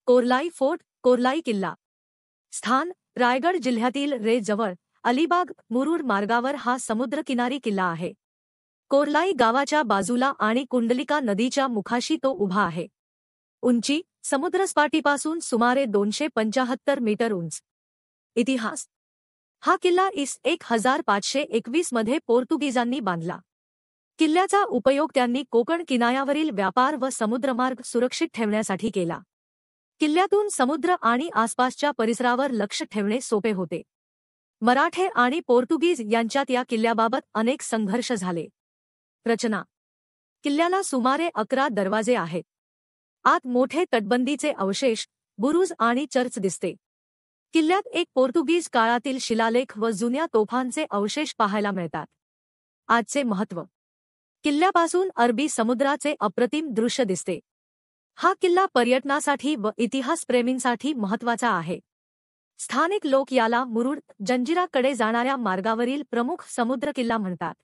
कोर्लाई fort, कोर्लाई किल्ला. स्थान रायगड जिल्ह्यातील रे जवळ अलिबाग मुरुड मार्गावर हा समुद्रकिनारी किल्ला आहे. कोर्लाई गावाच्या बाजूला आणि कुंडलिका नदीच्या मुखाशी तो उभा आहे. उंची समुद्रसपाटीपासून सुमारे 275 मीटर उंच. इतिहास हा किल्ला IS 1521 मध्ये पोर्तुगीजांनी बांधला. किल्ल्याचा उपयोग त्यांनी कोकण किनाऱ्यावरील व्यापार व समुद्रमार्ग सुरक्षित ठेवण्यासाठी केला. किल्ल्यातून समुद्र आणि आसपासच्या परिसरावर लक्ष ठेवणे सोपे होते. मराठे आणि पोर्तुगीज यांच्यात या किल्ल्याबाबत अनेक संघर्ष झाले. रचना किल्ल्याला सुमारे 11 दरवाजे आहेत. आत मोठे तटबंदीचे अवशेष, बुरुज आणि चर्च दिसते. किल्ल्यात एक पोर्तुगीज काळातील शिलालेख व जुन्या तोफांचे अवशेष पाहायला मिळतात. आजचे महत्त्व किल्ल्यापासून अरबी समुद्राचे अप्रतिम दृश्य दिसते. हा किल्ला पर्यटनासाठी व इतिहासप्रेमींसाठी महत्त्वाचा आहे. स्थानिक लोक याला मुरुड जंजिराकडे जाणाऱ्या मार्गावरील प्रमुख समुद्रकिल्ला म्हणतात.